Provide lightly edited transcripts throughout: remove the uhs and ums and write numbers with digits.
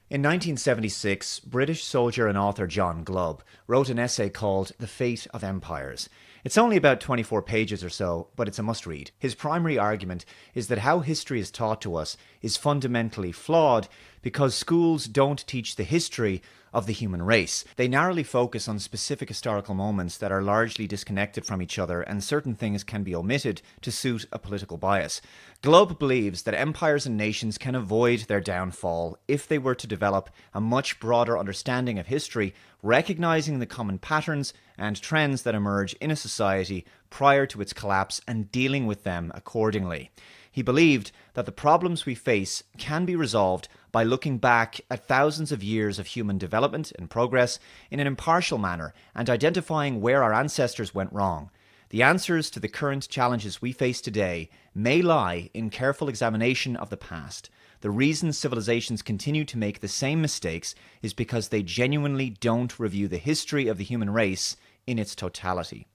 In 1976, British soldier and author John Glubb wrote an essay called The Fate of Empires. It's only about 24 pages or so, but it's a must-read. His primary argument is that how history is taught to us is fundamentally flawed because schools don't teach the history of the human race. They narrowly focus on specific historical moments that are largely disconnected from each other, and certain things can be omitted to suit a political bias. Glubb believes that empires and nations can avoid their downfall if they were to develop a much broader understanding of history, recognizing the common patterns and trends that emerge in a society prior to its collapse and dealing with them accordingly. He believed that the problems we face can be resolved by looking back at thousands of years of human development and progress in an impartial manner and identifying where our ancestors went wrong. The answers to the current challenges we face today may lie in careful examination of the past. The reason civilizations continue to make the same mistakes is because they genuinely don't review the history of the human race in its totality.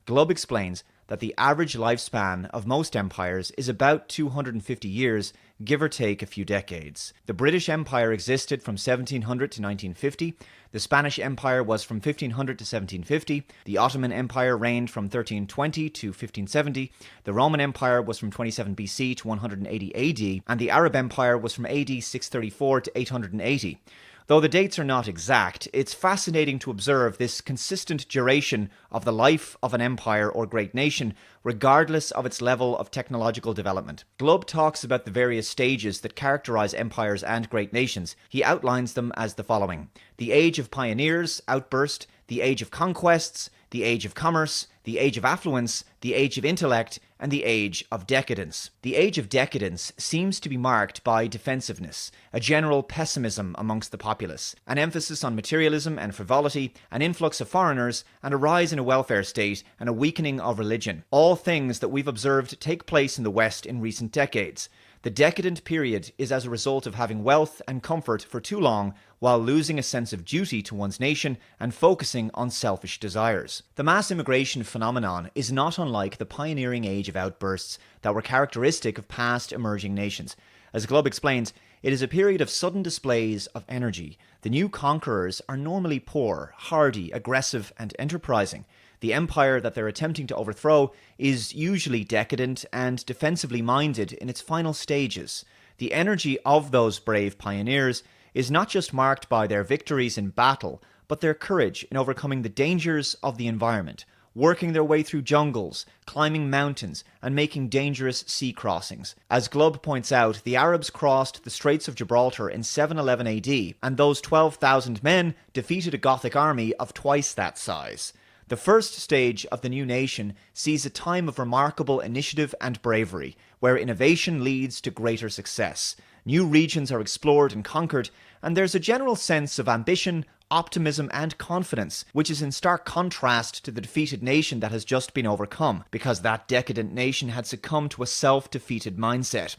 Glubb explains that the average lifespan of most empires is about 250 years, give or take a few decades. The British Empire existed from 1700 to 1950, the Spanish Empire was from 1500 to 1750, the Ottoman Empire reigned from 1320 to 1570, the Roman Empire was from 27 BC to 180 AD, and the Arab Empire was from AD 634 to 880. Though the dates are not exact, it's fascinating to observe this consistent duration of the life of an empire or great nation, regardless of its level of technological development. Glubb talks about the various stages that characterize empires and great nations. He outlines them as the following: the age of pioneers, outburst, the age of conquests, the age of commerce, the age of affluence, the age of intellect, and the age of decadence. The age of decadence seems to be marked by defensiveness, a general pessimism amongst the populace, an emphasis on materialism and frivolity, an influx of foreigners, and a rise in a welfare state and a weakening of religion. All things that we've observed take place in the West in recent decades. The decadent period is as a result of having wealth and comfort for too long while losing a sense of duty to one's nation and focusing on selfish desires. The mass immigration phenomenon is not unlike the pioneering age of outbursts that were characteristic of past emerging nations. As Glubb explains, it is a period of sudden displays of energy. The new conquerors are normally poor, hardy, aggressive, and enterprising. The empire that they're attempting to overthrow is usually decadent and defensively minded in its final stages. The energy of those brave pioneers is not just marked by their victories in battle, but their courage in overcoming the dangers of the environment, working their way through jungles, climbing mountains, and making dangerous sea crossings. As Glubb points out, the Arabs crossed the Straits of Gibraltar in 711 AD, and those 12,000 men defeated a Gothic army of twice that size. The first stage of the new nation sees a time of remarkable initiative and bravery, where innovation leads to greater success. New regions are explored and conquered, and there's a general sense of ambition, optimism, and confidence, which is in stark contrast to the defeated nation that has just been overcome, because that decadent nation had succumbed to a self-defeated mindset.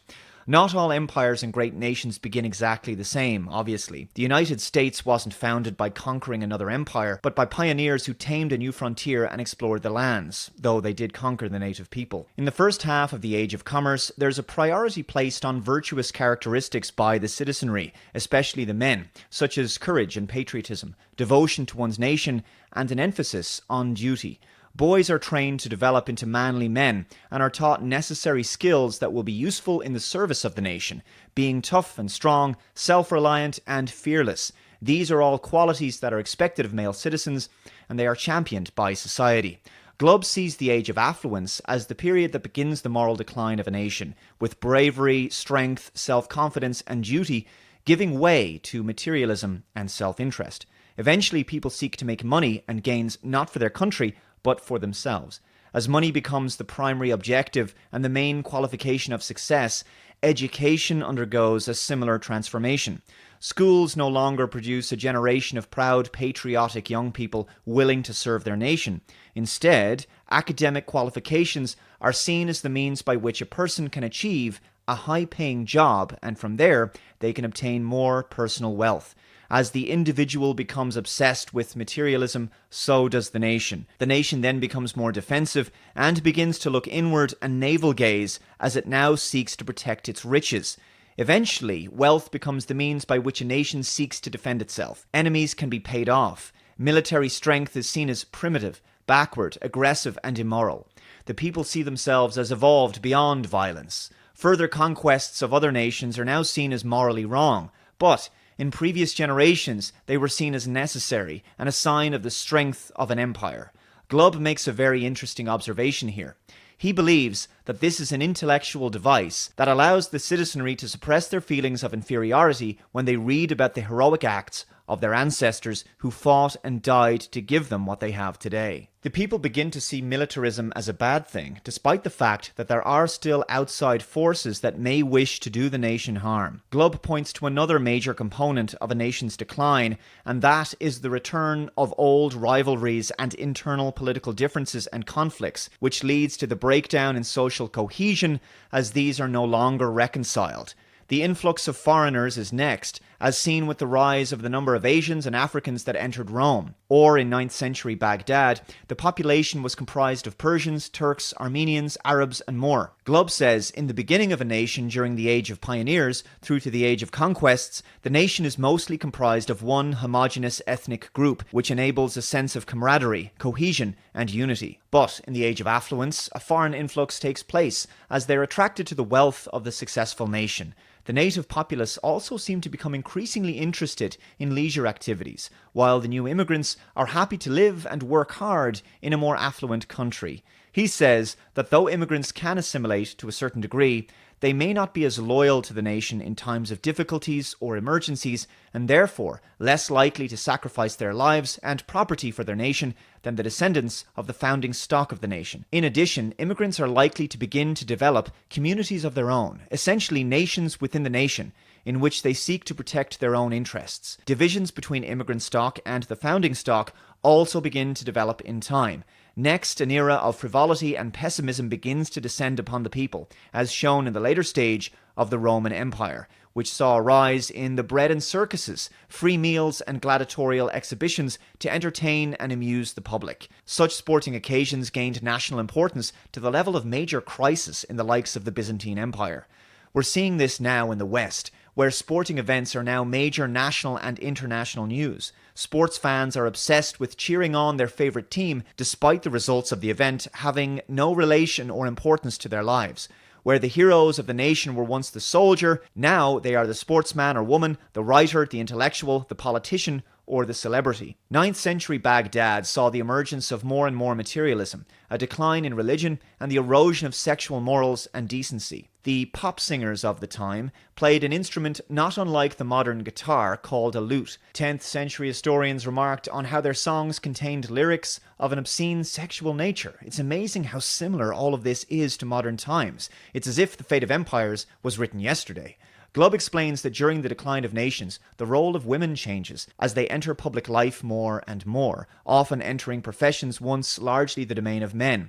Not all empires and great nations begin exactly the same, obviously. The United States wasn't founded by conquering another empire, but by pioneers who tamed a new frontier and explored the lands, though they did conquer the native people. In the first half of the Age of Commerce, there's a priority placed on virtuous characteristics by the citizenry, especially the men, such as courage and patriotism, devotion to one's nation, and an emphasis on duty. Boys are trained to develop into manly men and are taught necessary skills that will be useful in the service of the nation, being tough and strong, self-reliant and fearless. These are all qualities that are expected of male citizens, and they are championed by society. Glubb sees the age of affluence as the period that begins the moral decline of a nation, with bravery, strength, self-confidence and duty giving way to materialism and self-interest. Eventually, people seek to make money and gains not for their country, but for themselves. As money becomes the primary objective and the main qualification of success, education undergoes a similar transformation. Schools no longer produce a generation of proud, patriotic young people willing to serve their nation. Instead, academic qualifications are seen as the means by which a person can achieve a high-paying job, and from there, they can obtain more personal wealth. As the individual becomes obsessed with materialism, so does the nation. The nation then becomes more defensive and begins to look inward and navel gaze as it now seeks to protect its riches. Eventually, wealth becomes the means by which a nation seeks to defend itself. Enemies can be paid off. Military strength is seen as primitive, backward, aggressive, and immoral. The people see themselves as evolved beyond violence. Further conquests of other nations are now seen as morally wrong, but in previous generations they were seen as necessary and a sign of the strength of an empire. Glubb makes a very interesting observation here. He believes that this is an intellectual device that allows the citizenry to suppress their feelings of inferiority when they read about the heroic acts of their ancestors who fought and died to give them what they have today. The people begin to see militarism as a bad thing, despite the fact that there are still outside forces that may wish to do the nation harm. Glubb points to another major component of a nation's decline, and that is the return of old rivalries and internal political differences and conflicts, which leads to the breakdown in social cohesion as these are no longer reconciled. The influx of foreigners is next, as seen with the rise of the number of Asians and Africans that entered Rome. Or in 9th century Baghdad, the population was comprised of Persians, Turks, Armenians, Arabs, and more. Glubb says, in the beginning of a nation during the age of pioneers through to the age of conquests, the nation is mostly comprised of one homogeneous ethnic group, which enables a sense of camaraderie, cohesion, and unity. But in the age of affluence, a foreign influx takes place, as they're attracted to the wealth of the successful nation. The native populace also seem to become increasingly interested in leisure activities, while the new immigrants are happy to live and work hard in a more affluent country. He says that though immigrants can assimilate to a certain degree, they may not be as loyal to the nation in times of difficulties or emergencies, and therefore less likely to sacrifice their lives and property for their nation than the descendants of the founding stock of the nation. In addition, immigrants are likely to begin to develop communities of their own, essentially nations within the nation, in which they seek to protect their own interests. Divisions between immigrant stock and the founding stock also begin to develop in time. Next, an era of frivolity and pessimism begins to descend upon the people, as shown in the later stage of the Roman Empire, which saw a rise in the bread and circuses, free meals and gladiatorial exhibitions to entertain and amuse the public. Such sporting occasions gained national importance to the level of major crisis in the likes of the Byzantine Empire. We're seeing this now in the West, where sporting events are now major national and international news. Sports fans are obsessed with cheering on their favourite team, despite the results of the event having no relation or importance to their lives. Where the heroes of the nation were once the soldier, now they are the sportsman or woman, the writer, the intellectual, the politician, or the celebrity. 9th century Baghdad saw the emergence of more and more materialism, a decline in religion, and the erosion of sexual morals and decency. The pop singers of the time played an instrument not unlike the modern guitar called a lute. 10th century historians remarked on how their songs contained lyrics of an obscene sexual nature. It's amazing how similar all of this is to modern times. It's as if The Fate of Empires was written yesterday. Glubb explains that during the decline of nations, the role of women changes as they enter public life more and more, often entering professions once largely the domain of men.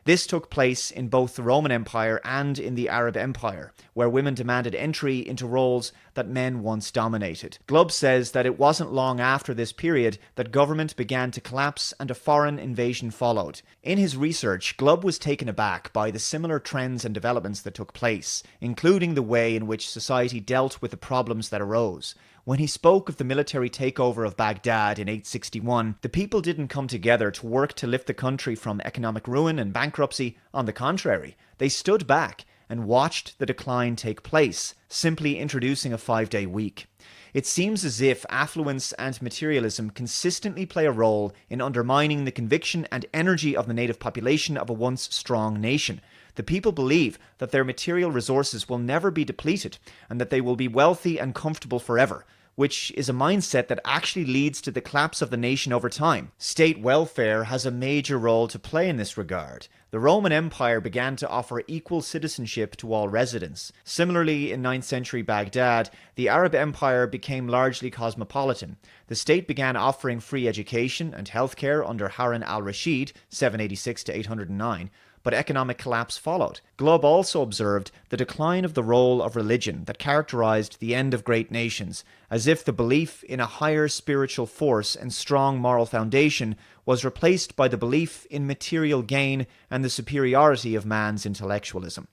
This took place in both the Roman Empire and in the Arab Empire, where women demanded entry into roles that men once dominated. Glubb says that it wasn't long after this period that government began to collapse and a foreign invasion followed. In his research, Glubb was taken aback by the similar trends and developments that took place, including the way in which society dealt with the problems that arose. When he spoke of the military takeover of Baghdad in 861, the people didn't come together to work to lift the country from economic ruin and bankruptcy. On the contrary, they stood back and watched the decline take place, simply introducing a 5-day week. It seems as if affluence and materialism consistently play a role in undermining the conviction and energy of the native population of a once strong nation. The people believe that their material resources will never be depleted and that they will be wealthy and comfortable forever, which is a mindset that actually leads to the collapse of the nation over time. State welfare has a major role to play in this regard. The Roman Empire began to offer equal citizenship to all residents. Similarly, in 9th century Baghdad, the Arab Empire became largely cosmopolitan. The state began offering free education and healthcare under Harun al-Rashid, 786 to 809, but economic collapse followed. Glubb also observed the decline of the role of religion that characterized the end of great nations, as if the belief in a higher spiritual force and strong moral foundation was replaced by the belief in material gain and the superiority of man's intellectualism.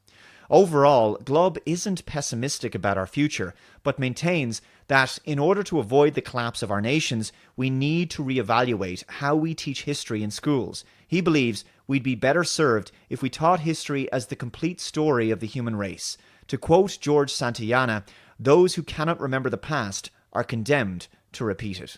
Overall, Glubb isn't pessimistic about our future, but maintains that in order to avoid the collapse of our nations, we need to reevaluate how we teach history in schools. He believes we'd be better served if we taught history as the complete story of the human race. To quote George Santayana, those who cannot remember the past are condemned to repeat it.